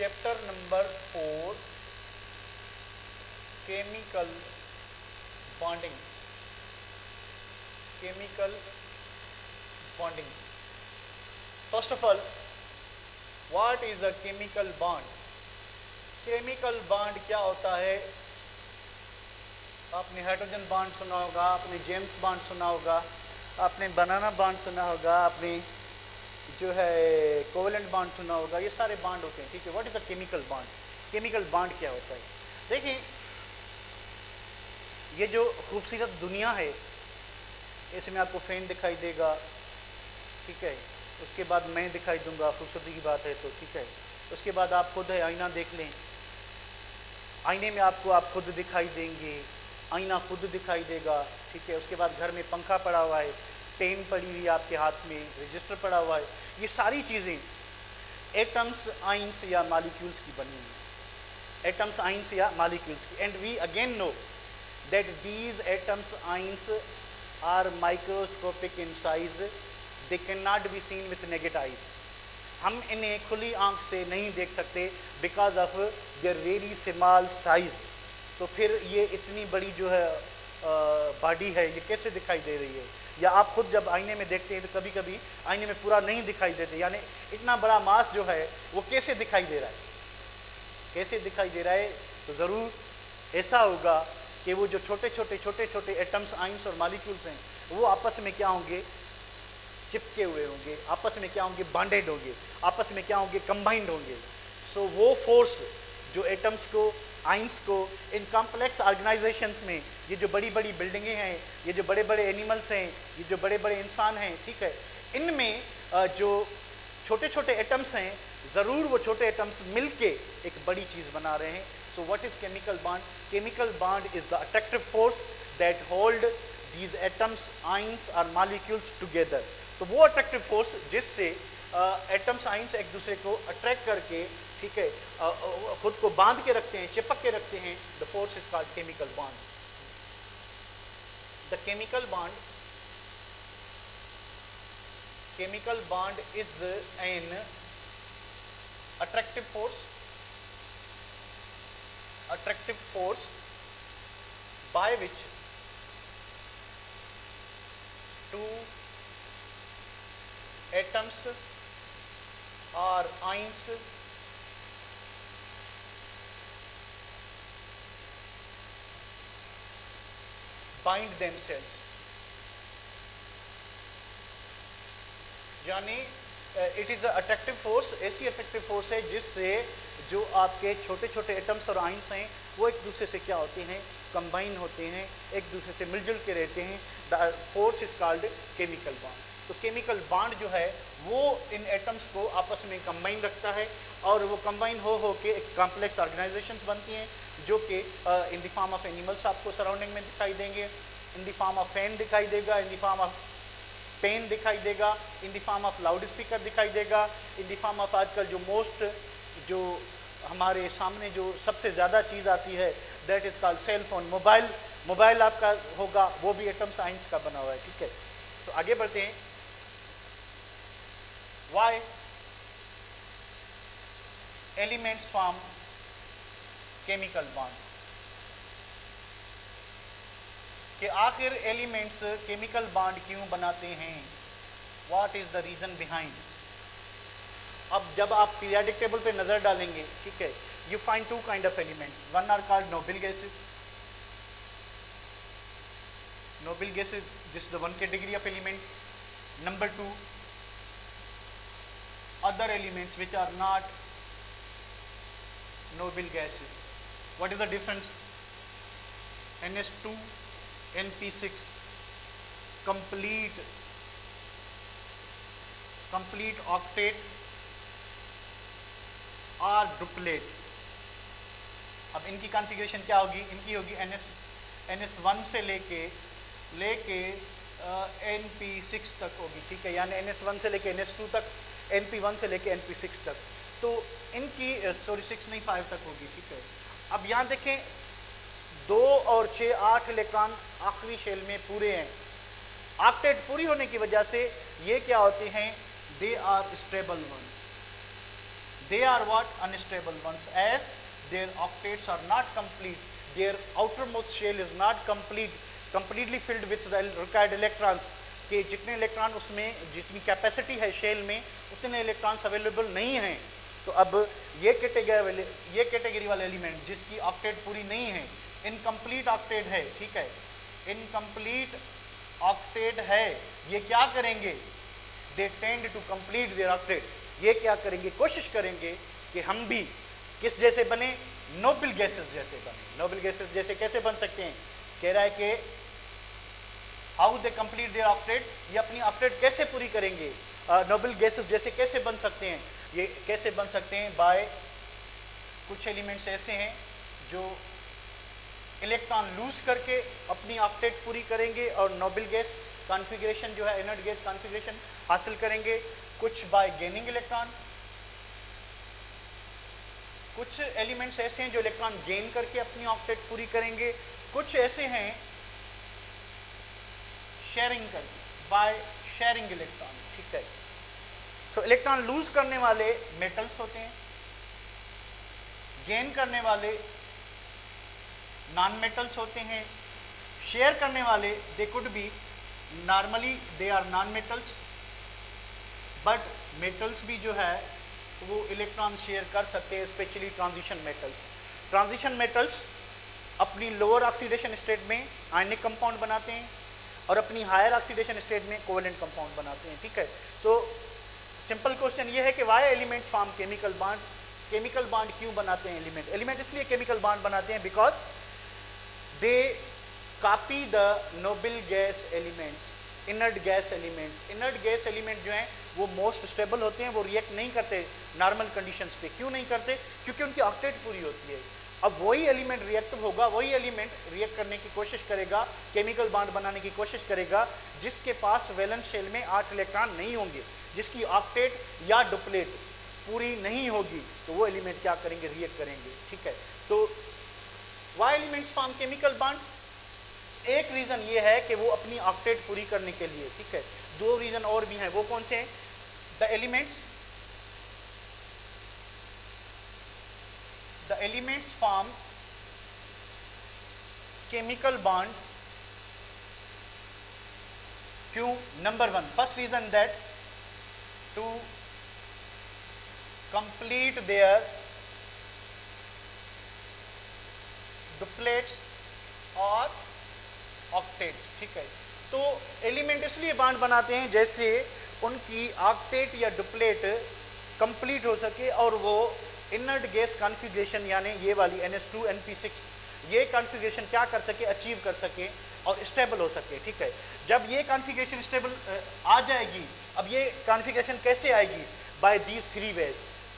Chapter number 4, chemical bonding. Chemical bonding. First of all, what is a chemical bond? Chemical bond क्या होता है? आपने hydrogen bond सुना होगा, आपने जेम्स बॉन्ड सुना होगा, आपने बनाना बॉन्ड सुना होगा, आपने जो है कोवेलेंट बॉन्ड सुना होगा। ये सारे बॉन्ड होते हैं, ठीक है। What is a chemical bond? Chemical bond क्या होता है? देखिए, ये जो खूबसूरत दुनिया है, इसमें आपको फैन दिखाई देगा, ठीक है। उसके बाद मैं दिखाई दूंगा, खूबसूरती की बात है तो, ठीक है। उसके बाद आप खुद है आईना देख लें, आईने में आपको आप खुद दिखाई देंगे, आईना खुद दिखाई देगा, ठीक है। उसके बाद घर में पंखा पड़ा हुआ है, पेन पड़ी हुई है आपके हाथ में, रजिस्टर पड़ा हुआ है। ये सारी चीज़ें एटम्स, आइंस या मॉलिक्यूल्स की बनी हुई है। एटम्स, आइंस या मॉलिक्यूल्स की। And we again know that these atoms, ions are microscopic in size, they can not be seen with naked eyes. हम इन्हें खुली आंख से नहीं देख सकते because of their very small size. तो फिर ये इतनी बड़ी जो है बॉडी है, ये कैसे दिखाई दे रही है? या आप खुद जब आईने में देखते हैं तो कभी कभी आईने में पूरा नहीं दिखाई देते, यानी इतना बड़ा मास जो है वो कैसे दिखाई दे रहा है? कैसे दिखाई दे रहा है? तो ज़रूर ऐसा होगा कि वो जो छोटे छोटे एटम्स, आइंस और मॉलिक्यूल्स हैं, वो आपस में क्या होंगे? चिपके हुए होंगे, आपस में क्या होंगे? बॉन्डेड होंगे, आपस में क्या होंगे? कंबाइंड होंगे। सो वो फोर्स जो एटम्स को, आइंस को इन कॉम्प्लेक्स ऑर्गेनाइजेशंस में, ये जो बड़ी बड़ी बिल्डिंगें हैं, ये जो बड़े बड़े एनिमल्स हैं, ये जो बड़े बड़े इंसान हैं, ठीक है, इनमें जो छोटे छोटे एटम्स हैं, ज़रूर वो छोटे एटम्स मिलके एक बड़ी चीज़ बना रहे हैं। So what is chemical bond? Chemical bond is the attractive force that hold these atoms, ions और मॉलिक्यूल्स टुगेदर। तो वो अट्रैक्टिव फोर्स जिससे एटम्स, आइंस एक दूसरे को अट्रैक्ट करके, ठीक है, खुद को बांध के रखते हैं, चिपक के रखते हैं, the force is called chemical bond. The chemical bond is an attractive force by which two atoms or ions bind themselves। यानी it is a attractive force, ऐसी अट्रैक्टिव फोर्स है जिससे जो आपके छोटे छोटे एटम्स और आइंस हैं वो एक दूसरे से क्या होते हैं? कंबाइन होते हैं, एक दूसरे से मिलजुल के रहते हैं। The force is called chemical bond. तो केमिकल बॉन्ड जो है वो इन एटम्स को आपस में कंबाइन रखता है, और वो कंबाइन हो के एक कॉम्प्लेक्स ऑर्गेनाइजेशंस बनती हैं, जो कि in the form of animals आपको सराउंडिंग में दिखाई देंगे, in the form of fan दिखाई देगा, in the form of pen दिखाई देगा, in the form of loud speaker दिखाई देगा, इन द फॉर्म ऑफ आजकल जो हमारे सामने जो सबसे ज़्यादा चीज़ आती है, that is called cell phone. Mobile आपका होगा, वो भी एटम्स, आइंस का बना हुआ है, ठीक है। तो आगे बढ़ते हैं। Why elements form chemical bond, कि आखिर एलिमेंट्स केमिकल बॉन्ड क्यों बनाते हैं? What is the reason behind? अब जब आप पीरियोडिक टेबल पे नजर डालेंगे, ठीक है, you find two kind of element. One are called noble gases. Noble gases, this the one category of element. Number two, other elements which are not noble gases. What is the difference? NH2, NP6, complete octet or duplet। अब इनकी configuration क्या होगी? इनकी होगी NS1 से लेके NP6 तक होगी, ठीक है, यानी NS1 से लेके NS2 तक, NP1 से लेके NP6 तक। तो इनकी 6 नहीं 5 तक होगी, ठीक है। अब यहाँ देखें, 2 और 6, 8 इलेक्ट्रॉन आखिरी शेल में पूरे हैं। ऑक्टेट पूरी होने की वजह से ये क्या होते हैं? They are stable ones. they are what? Unstable ones, as their octates are not complete, their outermost shell is not completely filled with the required electrons, कि जितने इलेक्ट्रॉन उसमें जितनी कैपेसिटी है शेल में उतने इलेक्ट्रॉन्स अवेलेबल नहीं हैं। तो अब ये कैटेगरी वाले एलिमेंट जिसकी ऑक्टेट पूरी नहीं है, इनकम्प्लीट ऑक्टेट है, ठीक है, इनकम्प्लीट ऑक्टेट है, ये क्या करेंगे? They tend to complete their octet. ये क्या करेंगे? कोशिश करेंगे कि हम भी किस जैसे बने? नोबल गैसेस जैसे बने। नोबल गैसेस जैसे कैसे बन सकते हैं? कह रहा है कि how they complete their octet, ये अपनी ऑक्टेट कैसे पूरी करेंगे? नोबल गैसेस जैसे कैसे बन सकते हैं? ये कैसे बन सकते हैं? बाय कुछ एलिमेंट्स ऐसे हैं जो इलेक्ट्रॉन लूज करके अपनी ऑक्टेट पूरी करेंगे और नोबल गैस कॉन्फ़िगरेशन जो है, इनर्ट गैस कॉन्फ़िगरेशन हासिल करेंगे। कुछ बाय गेनिंग इलेक्ट्रॉन, कुछ एलिमेंट्स ऐसे हैं जो इलेक्ट्रॉन गेन करके अपनी ऑक्टेट पूरी करेंगे। कुछ ऐसे हैं शेयरिंग करके, बाय शेयरिंग इलेक्ट्रॉन, ठीक है। तो इलेक्ट्रॉन लूज करने वाले मेटल्स होते हैं, गेन करने वाले नॉन मेटल्स होते हैं, शेयर करने वाले they could be, normally they are non metals, but metals भी जो है वो इलेक्ट्रॉन शेयर कर सकते हैं, specially transition metals. Transition metals अपनी लोअर ऑक्सीडेशन स्टेट में आयनिक कंपाउंड बनाते हैं और अपनी हायर ऑक्सीडेशन स्टेट में कोवेलेंट कंपाउंड बनाते हैं, ठीक है। सो सिंपल क्वेश्चन ये है कि why elements form chemical bond. Chemical bond क्यों बनाते हैं एलिमेंट? एलिमेंट इसलिए केमिकल बॉन्ड बनाते हैं because they copy the noble gas elements, inert gas element. Inert gas element जो हैं वो मोस्ट स्टेबल होते हैं, वो रिएक्ट नहीं करते नॉर्मल कंडीशंस पे। क्यों नहीं करते? क्योंकि उनकी ऑक्टेट पूरी होती है। अब वही एलिमेंट रिएक्टिव होगा, वही एलिमेंट रिएक्ट करने की कोशिश करेगा, केमिकल बॉन्ड बनाने की कोशिश करेगा जिसके पास वैलेंस शेल में 8 इलेक्ट्रॉन नहीं होंगे, जिसकी ऑक्टेट या डुप्लेट पूरी नहीं होगी, तो वो एलिमेंट क्या करेंगे? रिएक्ट करेंगे, ठीक है। तो why elements form chemical bond? एक रीजन ये है कि वो अपनी ऑक्टेट पूरी करने के लिए, ठीक है। 2 रीजन और भी हैं, वो कौन से हैं? The elements form chemical bond क्यों? Number 1, first reason that to complete their duplets और ऑक्टेट्स, ठीक है। तो एलिमेंट इसलिए बॉन्ड बनाते हैं जैसे उनकी ऑक्टेट या डुप्लेट कंप्लीट हो सके और वो इनर्ट गैस कॉन्फ़िगरेशन यानी ये वाली NH2 NP6 ये कॉन्फ़िगरेशन क्या कर सके? अचीव कर सके और स्टेबल हो सके, ठीक है। जब ये कॉन्फ़िगरेशन स्टेबल आ जाएगी, अब ये कॉन्फ़िगरेशन कैसे आएगी? By these 3 ways.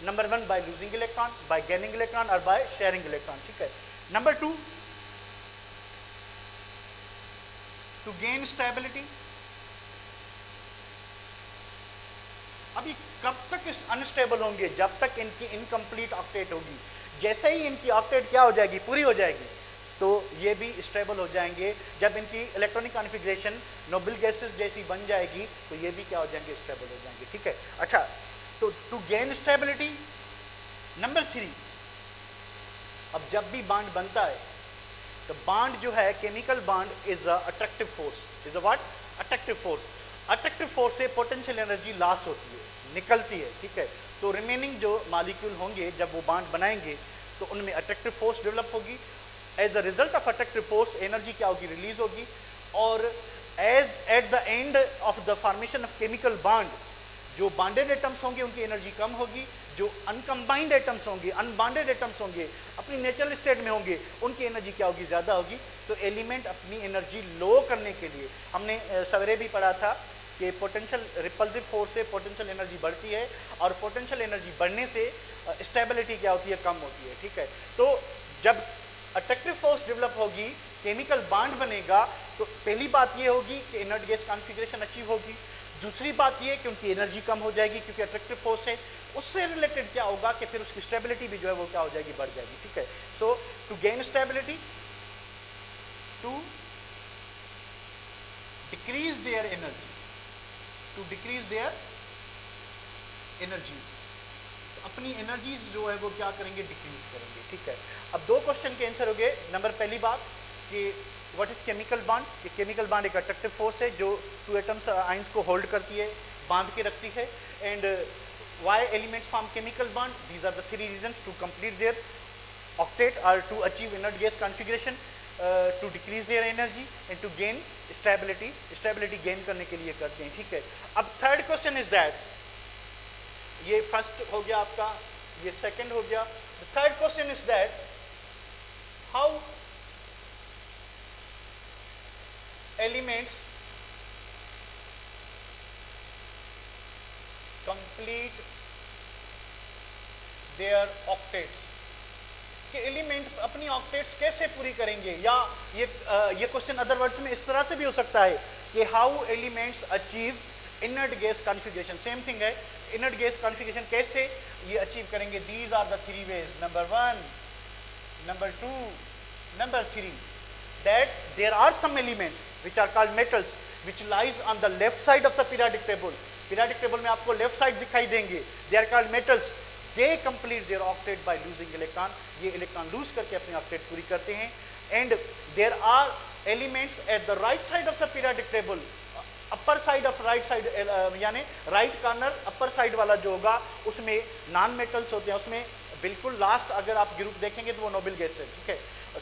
Number 1 by losing electron, by gaining electron और बाय शेयरिंग इलेक्ट्रॉन, ठीक है। Number 2 to gain stability. अभी कब तक अनस्टेबल होंगे? जब तक इनकी इनकम्प्लीट ऑक्टेट होगी। जैसे ही इनकी ऑक्टेट क्या हो जाएगी? पूरी हो जाएगी, तो ये भी स्टेबल हो जाएंगे। जब इनकी इलेक्ट्रॉनिक कॉन्फ़िगरेशन नोबल गैसेस जैसी बन जाएगी तो ये भी क्या हो जाएंगे? स्टेबल हो जाएंगे, ठीक है। अच्छा, तो टू गेन स्टेबिलिटी। नंबर 3, अब जब भी बॉन्ड बनता है तो बॉन्ड जो है chemical bond is a attractive force, is a what? Attractive force. Attractive force से पोटेंशियल एनर्जी लॉस होती है, निकलती है, ठीक है। तो रिमेनिंग जो मॉलिक्यूल होंगे जब वो बॉन्ड बनाएंगे तो उनमें अट्रैक्टिव फोर्स डेवलप होगी। As a result of attractive force energy क्या होगी? रिलीज होगी। और as at the end of the formation of chemical bond जो बॉन्डेड एटम्स होंगे उनकी एनर्जी कम होगी, जो अनकम्बाइंड एटम्स होंगे, अनबॉन्डेड एटम्स होंगे, अपनी नेचुरल स्टेट में होंगे, उनकी एनर्जी क्या होगी? ज़्यादा होगी। तो एलिमेंट अपनी एनर्जी लो करने के लिए, हमने सवेरे भी पढ़ा था कि पोटेंशियल रिपल्सिव फोर्स से पोटेंशियल एनर्जी बढ़ती है और पोटेंशियल एनर्जी बढ़ने से स्टेबिलिटी क्या होती है? कम होती है, ठीक है। तो जब अट्रैक्टिव फोर्स डेवलप होगी, केमिकल बॉन्ड बनेगा, तो पहली बात ये होगी कि इनर्ट गैस कॉन्फ़िगरेशन अचीव होगी। दूसरी बात ये कि उनकी एनर्जी कम हो जाएगी क्योंकि अट्रैक्टिव फोर्स है। उससे रिलेटेड क्या होगा कि फिर उसकी स्टेबिलिटी भी जो है वो क्या हो जाएगी? बढ़ जाएगी, ठीक है। So to gain stability, to decrease their energy, to decrease their energies. अपनी एनर्जीज जो है वो क्या करेंगे, डिक्रीज करेंगे। ठीक है, अब दो क्वेश्चन के आंसर हो गए। नंबर पहली बात कि व्हाट इज केमिकल बॉन्ड, ये केमिकल बॉन्ड एक अट्रैक्टिव फोर्स है जो टू एटम्स आइंस को होल्ड करती है, बांध के रखती है। And why elements form chemical bond, these are the three reasons to complete their octet और to achieve inert gas configuration, to decrease their energy and to gain stability, stability gain करने के लिए करते हैं। ठीक है, अब थर्ड क्वेश्चन इज दैट, ये फर्स्ट हो गया आपका, ये सेकंड हो गया। The third question is that how elements complete their octets, कि एलिमेंट अपनी ऑक्टेट्स कैसे पूरी करेंगे, या ये क्वेश्चन अदर वर्ड्स में इस तरह से भी हो सकता है कि how elements achieve inert gas configuration, same thing है, इनर्ट गैस कॉन्फिगरेशन कैसे ये अचीव करेंगे। These are the three ways, number 1, number 2, number 3, that there are some elements which are called metals which lies on the left side of the periodic table, periodic table में आपको left side दिखाई देंगे, they are called metals, they complete their octet by losing electron, ये electron lose करके अपनी octet पूरी करते हैं। and there are elements at the right side of the periodic table, upper side of right side, यानी right corner upper side वाला जो होगा उसमें नॉन मेटल्स होते हैं, उसमें बिल्कुल लास्ट अगर आप ग्रुप देखेंगे तो वो नोबल गैस है। ठीक है,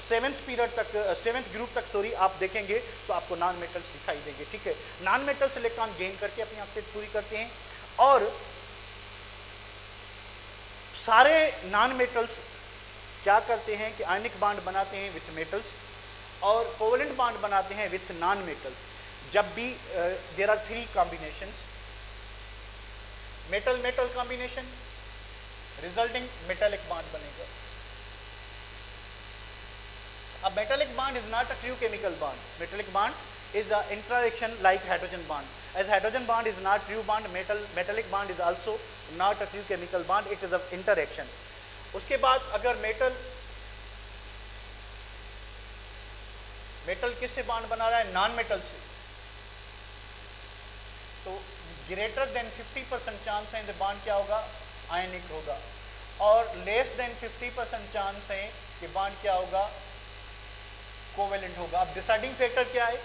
सेवेंथ पीरियड तक, सेवेंथ ग्रुप तक सॉरी आप देखेंगे तो आपको नॉन मेटल्स दिखाई देंगे। ठीक है, नॉन मेटल्स इलेक्ट्रॉन गेन करके अपनी ऑक्टेट पूरी करते हैं, और सारे नॉन मेटल्स क्या करते हैं कि आयनिक बॉन्ड बनाते हैं विथ मेटल्स और कोवेलेंट बॉन्ड बनाते हैं विथ नॉन मेटल्स। जब भी there are three combinations, metal metal combination resulting metallic bond बनेगा। अब metallic bond is not a true chemical bond, metallic bond is a interaction like hydrogen bond, as hydrogen bond is not true bond, metallic bond is also not a true chemical bond, it is a interaction. उसके बाद अगर metal किससे bond बना रहा है, non metal से, तो greater than 50% chance है बॉन्ड क्या होगा, आयनिक होगा, और लेस देन 50% चांस है कि बॉन्ड क्या होगा, कोवेलेंट होगा। अब डिसाइडिंग फैक्टर क्या है,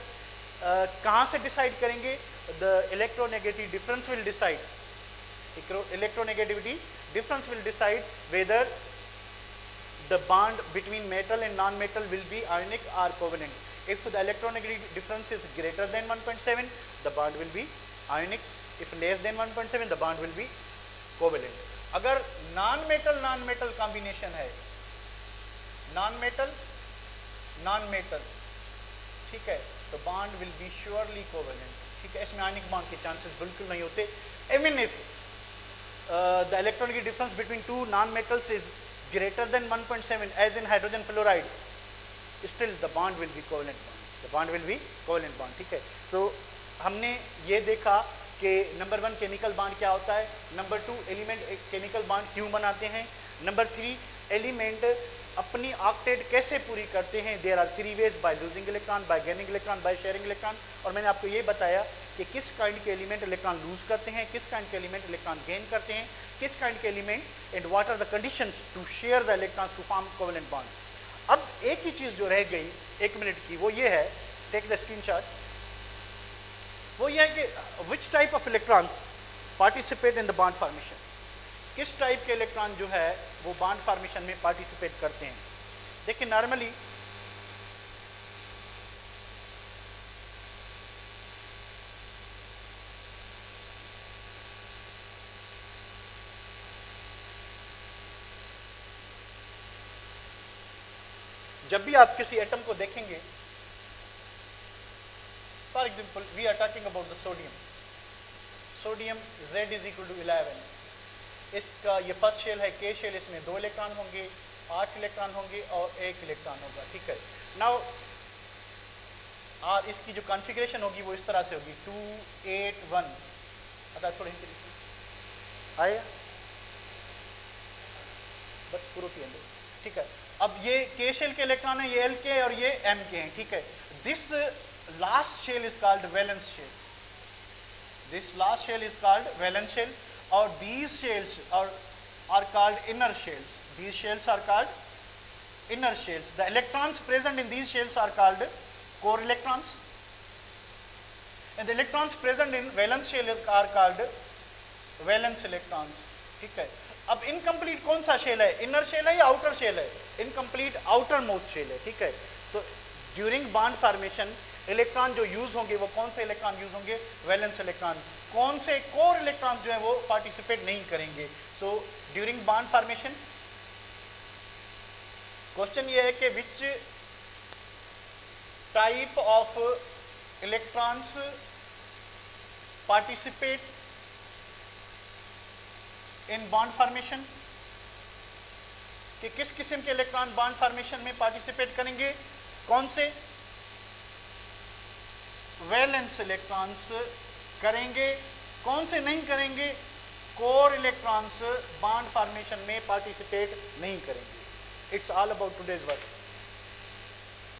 कहाँ से डिसाइड करेंगे, the electronegative difference will decide, electronegativity difference will decide whether the bond between metal and non-metal will be ionic or covalent. If the electronegativity difference is greater than 1.7, the bond will be ionic. If less than 1.7, the bond will be covalent. अगर non-metal combination है, non-metal, non-metal, ठीक है, तो bond will be surely covalent. ठीक है, इसमें ionic bond के chances बिल्कुल नहीं होते। Even if the electronegativity difference between two non-metals is greater than 1.7, as in hydrogen fluoride, still the bond will be covalent bond. The bond will be covalent bond. ठीक है, तो हमने ये देखा कि नंबर 1 केमिकल बॉन्ड क्या होता है, नंबर 2 एलिमेंट एक केमिकल बॉन्ड क्यों बनाते हैं, नंबर 3 एलिमेंट अपनी ऑक्टेट कैसे पूरी करते हैं। There are three ways, by losing electron, by gaining electron, by sharing electron. और मैंने आपको ये बताया कि किस काइंड के एलिमेंट इलेक्ट्रॉन लूज करते हैं, किस काइंड के एलिमेंट इलेक्ट्रॉन गेन करते हैं, किस काइंड के element, and what are the conditions to share the electrons to form covalent bond. अब एक ही चीज़ जो रह गई 1 मिनट की, वो ये है, टेक द स्क्रीनशॉट, वो ये है कि which type of electrons participate in the bond formation, किस टाइप के इलेक्ट्रॉन जो है वो बॉन्ड फॉर्मेशन में पार्टिसिपेट करते हैं। देखिए नॉर्मली जब भी आप किसी एटम को देखेंगे, for example we are talking about the sodium, sodium Z is equal to 11, इसका ये फर्स्ट शेल है K शेल, इसमें 2 इलेक्ट्रॉन होंगे, 8 इलेक्ट्रॉन होंगे और 1 इलेक्ट्रॉन होगा। ठीक है, नाउ इसकी जो कॉन्फ़िगरेशन होगी वो इस तरह से होगी 2 8 1, अच्छा थोड़ी आए बस पूरा अंदर। ठीक है, अब ये K शेल के इलेक्ट्रॉन है, ये L के और ये M के हैं। ठीक है, this last shell is called valence shell, this last shell is called valence shell, और these shells or are called inner shells. These shells are called inner shells. The electrons present in these shells are called core electrons, and the electrons present in valence shell are called valence electrons. ठीक है, अब incomplete कौन सा shell है, inner shell है या outer shell है, incomplete outer most shell है. ठीक है, तो ड्यूरिंग बॉन्ड फॉर्मेशन इलेक्ट्रॉन जो यूज होंगे वो कौन से इलेक्ट्रॉन यूज होंगे, वैलेंस इलेक्ट्रॉन. कौन से कोर इलेक्ट्रॉन जो है वो पार्टिसिपेट नहीं करेंगे. So during bond formation question ये है कि which type of electrons participate in bond formation, कि किस किस्म के इलेक्ट्रॉन बॉन्ड फॉर्मेशन में पार्टिसिपेट करेंगे, कौन से, वैलेंस इलेक्ट्रॉन्स करेंगे, कौन से नहीं करेंगे, कोर इलेक्ट्रॉन्स बॉन्ड फॉर्मेशन में पार्टिसिपेट नहीं करेंगे. It's all about today's work.